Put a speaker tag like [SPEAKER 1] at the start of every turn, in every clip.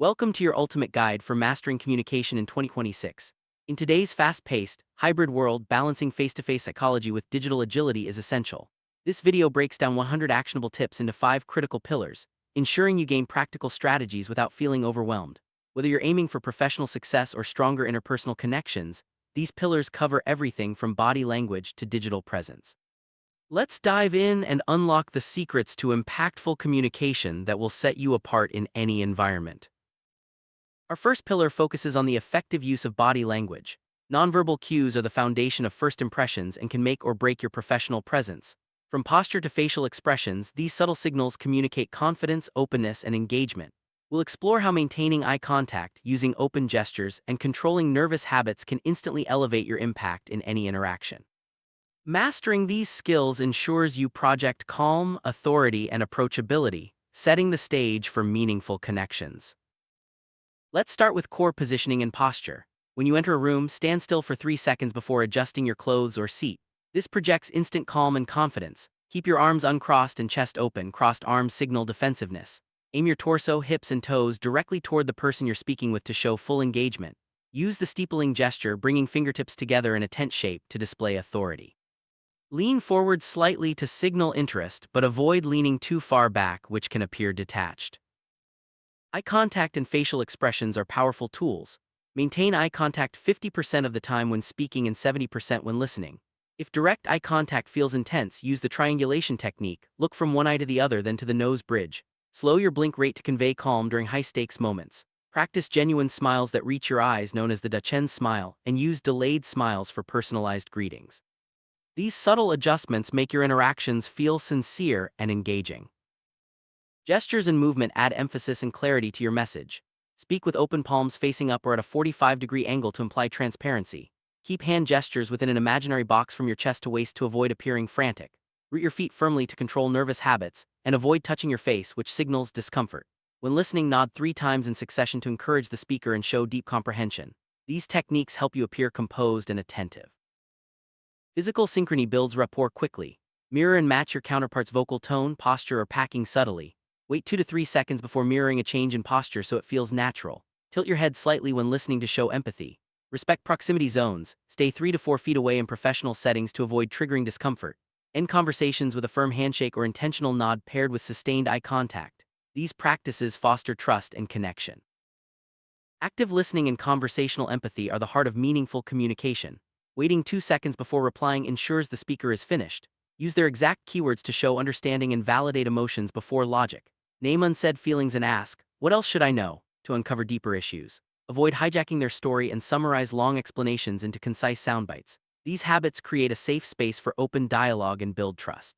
[SPEAKER 1] Welcome to your ultimate guide for mastering communication in 2026. In today's fast-paced, hybrid world, balancing face-to-face psychology with digital agility is essential. This video breaks down 100 actionable tips into 5 critical pillars, ensuring you gain practical strategies without feeling overwhelmed. Whether you're aiming for professional success or stronger interpersonal connections, these pillars cover everything from body language to digital presence. Let's dive in and unlock the secrets to impactful communication that will set you apart in any environment. Our first pillar focuses on the effective use of body language. Nonverbal cues are the foundation of first impressions and can make or break your professional presence. From posture to facial expressions, these subtle signals communicate confidence, openness, and engagement. We'll explore how maintaining eye contact, using open gestures, and controlling nervous habits can instantly elevate your impact in any interaction. Mastering these skills ensures you project calm, authority, and approachability, setting the stage for meaningful connections. Let's start with core positioning and posture. When you enter a room, stand still for 3 seconds before adjusting your clothes or seat. This projects instant calm and confidence. Keep your arms uncrossed and chest open. Crossed arms signal defensiveness. Aim your torso, hips, and toes directly toward the person you're speaking with to show full engagement. Use the steepling gesture, bringing fingertips together in a tent shape to display authority. Lean forward slightly to signal interest, but avoid leaning too far back, which can appear detached. Eye contact and facial expressions are powerful tools. Maintain eye contact 50% of the time when speaking and 70% when listening. If direct eye contact feels intense, use the triangulation technique. Look from one eye to the other, then to the nose bridge. Slow your blink rate to convey calm during high-stakes moments. Practice genuine smiles that reach your eyes, known as the Duchenne smile, and use delayed smiles for personalized greetings. These subtle adjustments make your interactions feel sincere and engaging. Gestures and movement add emphasis and clarity to your message. Speak with open palms facing up or at a 45-degree angle to imply transparency. Keep hand gestures within an imaginary box from your chest to waist to avoid appearing frantic. Root your feet firmly to control nervous habits, and avoid touching your face, which signals discomfort. When listening, nod 3 times in succession to encourage the speaker and show deep comprehension. These techniques help you appear composed and attentive. Physical synchrony builds rapport quickly. Mirror and match your counterpart's vocal tone, posture, or packing subtly. Wait 2 to 3 seconds before mirroring a change in posture so it feels natural. Tilt your head slightly when listening to show empathy. Respect proximity zones. Stay 3 to 4 feet away in professional settings to avoid triggering discomfort. End conversations with a firm handshake or intentional nod paired with sustained eye contact. These practices foster trust and connection. Active listening and conversational empathy are the heart of meaningful communication. Waiting 2 seconds before replying ensures the speaker is finished. Use their exact keywords to show understanding and validate emotions before logic. Name unsaid feelings and ask, "What else should I know?" to uncover deeper issues. Avoid hijacking their story and summarize long explanations into concise soundbites. These habits create a safe space for open dialogue and build trust.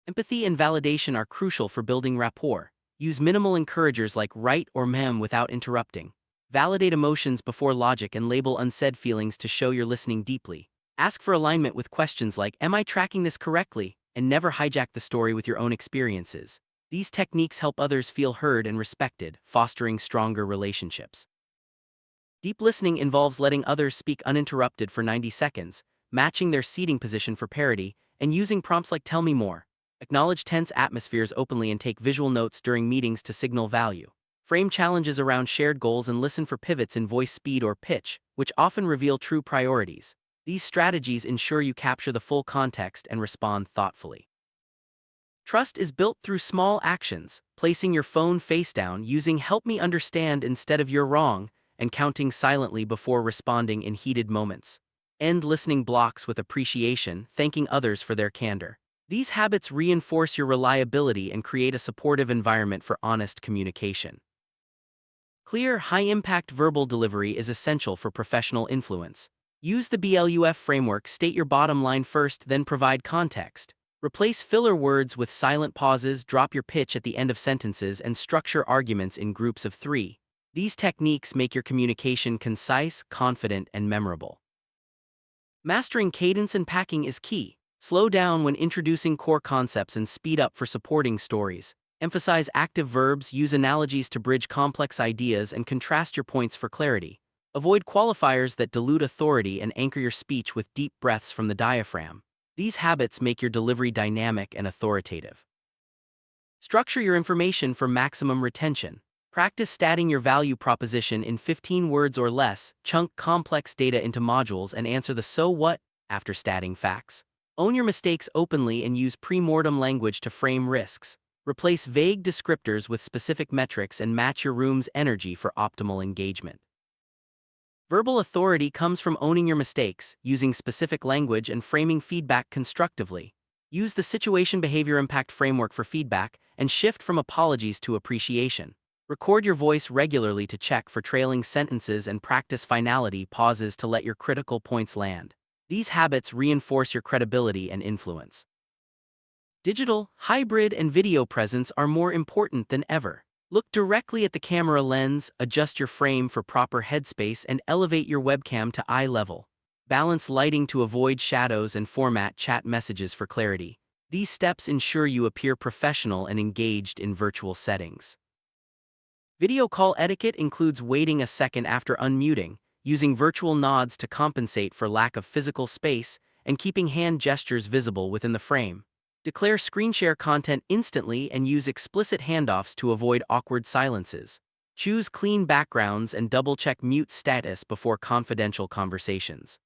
[SPEAKER 1] Empathy and validation are crucial for building rapport. Use minimal encouragers like right or ma'am without interrupting. Validate emotions before logic and label unsaid feelings to show you're listening deeply. Ask for alignment with questions like, "Am I tracking this correctly?" and never hijack the story with your own experiences. These techniques help others feel heard and respected, fostering stronger relationships. Deep listening involves letting others speak uninterrupted for 90 seconds, matching their seating position for parity, and using prompts like "Tell me more." Acknowledge tense atmospheres openly and take visual notes during meetings to signal value. Frame challenges around shared goals and listen for pivots in voice speed or pitch, which often reveal true priorities. These strategies ensure you capture the full context and respond thoughtfully. Trust is built through small actions, placing your phone face down, using "help me understand" instead of "you're wrong," and counting silently before responding in heated moments. End listening blocks with appreciation, thanking others for their candor. These habits reinforce your reliability and create a supportive environment for honest communication. Clear, high-impact verbal delivery is essential for professional influence. Use the BLUF framework. State your bottom line first, then provide context. Replace filler words with silent pauses, drop your pitch at the end of sentences, and structure arguments in groups of 3. These techniques make your communication concise, confident, and memorable. Mastering cadence and packing is key. Slow down when introducing core concepts and speed up for supporting stories. Emphasize active verbs, use analogies to bridge complex ideas, and contrast your points for clarity. Avoid qualifiers that dilute authority and anchor your speech with deep breaths from the diaphragm. These habits make your delivery dynamic and authoritative. Structure your information for maximum retention. Practice statting your value proposition in 15 words or less, chunk complex data into modules and answer the so what after statting facts. Own your mistakes openly and use pre-mortem language to frame risks. Replace vague descriptors with specific metrics and match your room's energy for optimal engagement. Verbal authority comes from owning your mistakes, using specific language and framing feedback constructively. Use the situation behavior impact framework for feedback and shift from apologies to appreciation. Record your voice regularly to check for trailing sentences and practice finality pauses to let your critical points land. These habits reinforce your credibility and influence. Digital, hybrid, and video presence are more important than ever. Look directly at the camera lens, adjust your frame for proper headspace, and elevate your webcam to eye level. Balance lighting to avoid shadows and format chat messages for clarity. These steps ensure you appear professional and engaged in virtual settings. Video call etiquette includes waiting a second after unmuting, using virtual nods to compensate for lack of physical space, and keeping hand gestures visible within the frame. Declare screen share content instantly and use explicit handoffs to avoid awkward silences. Choose clean backgrounds and double-check mute status before confidential conversations.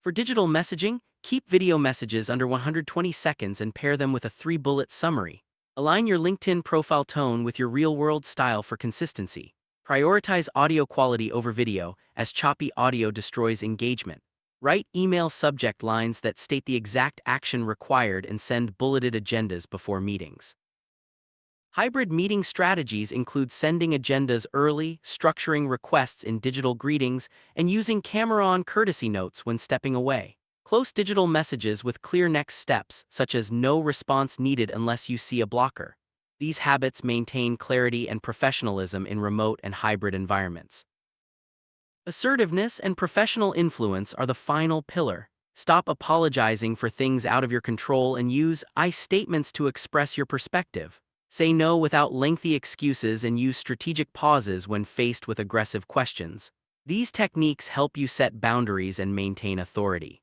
[SPEAKER 1] For digital messaging, keep video messages under 120 seconds and pair them with a 3-bullet summary. Align your LinkedIn profile tone with your real-world style for consistency. Prioritize audio quality over video, as choppy audio destroys engagement. Write email subject lines that state the exact action required and send bulleted agendas before meetings. Hybrid meeting strategies include sending agendas early, structuring requests in digital greetings, and using camera-on courtesy notes when stepping away. Close digital messages with clear next steps, such as no response needed unless you see a blocker. These habits maintain clarity and professionalism in remote and hybrid environments. Assertiveness and professional influence are the final pillar. Stop apologizing for things out of your control and use I statements to express your perspective. Say no without lengthy excuses and use strategic pauses when faced with aggressive questions. These techniques help you set boundaries and maintain authority.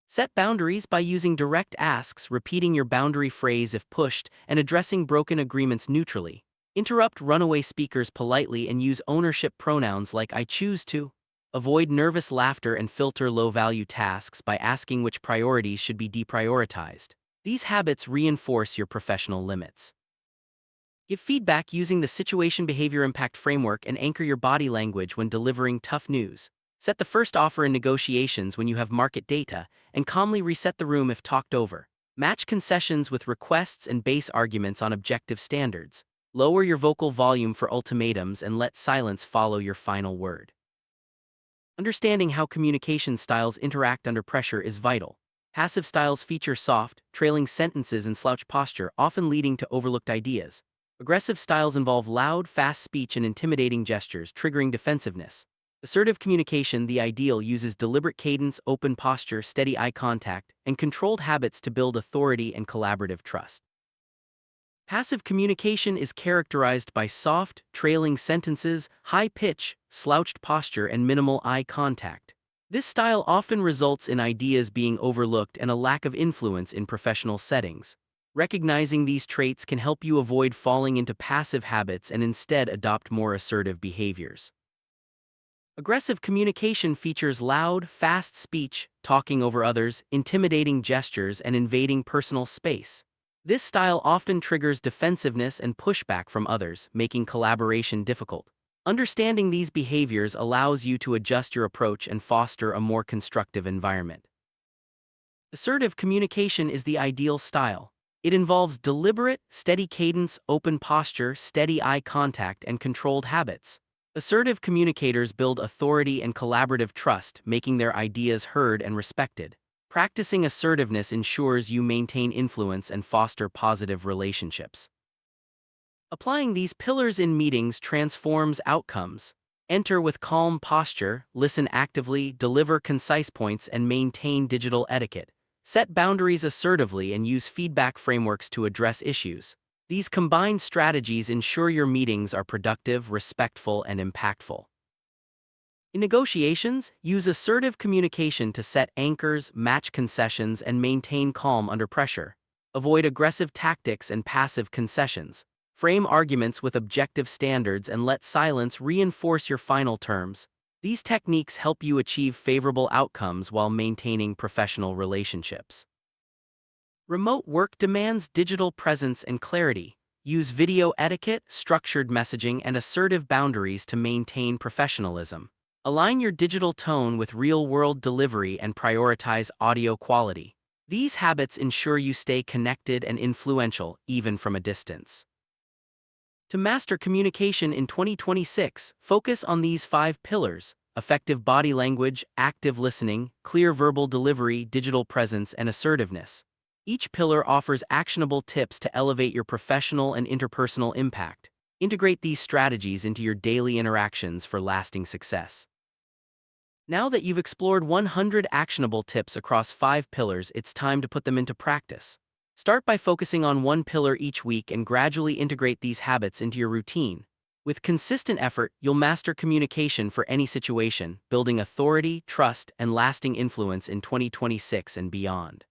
[SPEAKER 1] Set boundaries by using direct asks, repeating your boundary phrase if pushed, and addressing broken agreements neutrally. Interrupt runaway speakers politely and use ownership pronouns like I choose to. Avoid nervous laughter and filter low-value tasks by asking which priorities should be deprioritized. These habits reinforce your professional limits. Give feedback using the situation behavior impact framework and anchor your body language when delivering tough news. Set the first offer in negotiations when you have market data, and calmly reset the room if talked over. Match concessions with requests and base arguments on objective standards. Lower your vocal volume for ultimatums and let silence follow your final word. Understanding how communication styles interact under pressure is vital. Passive styles feature soft, trailing sentences and slouch posture, often leading to overlooked ideas. Aggressive styles involve loud, fast speech and intimidating gestures, triggering defensiveness. Assertive communication, the ideal, uses deliberate cadence, open posture, steady eye contact, and controlled habits to build authority and collaborative trust. Passive communication is characterized by soft, trailing sentences, high pitch, slouched posture, and minimal eye contact. This style often results in ideas being overlooked and a lack of influence in professional settings. Recognizing these traits can help you avoid falling into passive habits and instead adopt more assertive behaviors. Aggressive communication features loud, fast speech, talking over others, intimidating gestures, and invading personal space. This style often triggers defensiveness and pushback from others, making collaboration difficult. Understanding these behaviors allows you to adjust your approach and foster a more constructive environment. Assertive communication is the ideal style. It involves deliberate, steady cadence, open posture, steady eye contact, and controlled habits. Assertive communicators build authority and collaborative trust, making their ideas heard and respected. Practicing assertiveness ensures you maintain influence and foster positive relationships. Applying these pillars in meetings transforms outcomes. Enter with calm posture, listen actively, deliver concise points, and maintain digital etiquette. Set boundaries assertively and use feedback frameworks to address issues. These combined strategies ensure your meetings are productive, respectful, and impactful. In negotiations, use assertive communication to set anchors, match concessions, and maintain calm under pressure. Avoid aggressive tactics and passive concessions. Frame arguments with objective standards and let silence reinforce your final terms. These techniques help you achieve favorable outcomes while maintaining professional relationships. Remote work demands digital presence and clarity. Use video etiquette, structured messaging, and assertive boundaries to maintain professionalism. Align your digital tone with real-world delivery and prioritize audio quality. These habits ensure you stay connected and influential even from a distance. To master communication in 2026, focus on these 5 pillars: effective body language, active listening, clear verbal delivery, digital presence, and assertiveness. Each pillar offers actionable tips to elevate your professional and interpersonal impact. Integrate these strategies into your daily interactions for lasting success. Now that you've explored 100 actionable tips across 5 pillars, it's time to put them into practice. Start by focusing on one pillar each week and gradually integrate these habits into your routine. With consistent effort, you'll master communication for any situation, building authority, trust, and lasting influence in 2026 and beyond.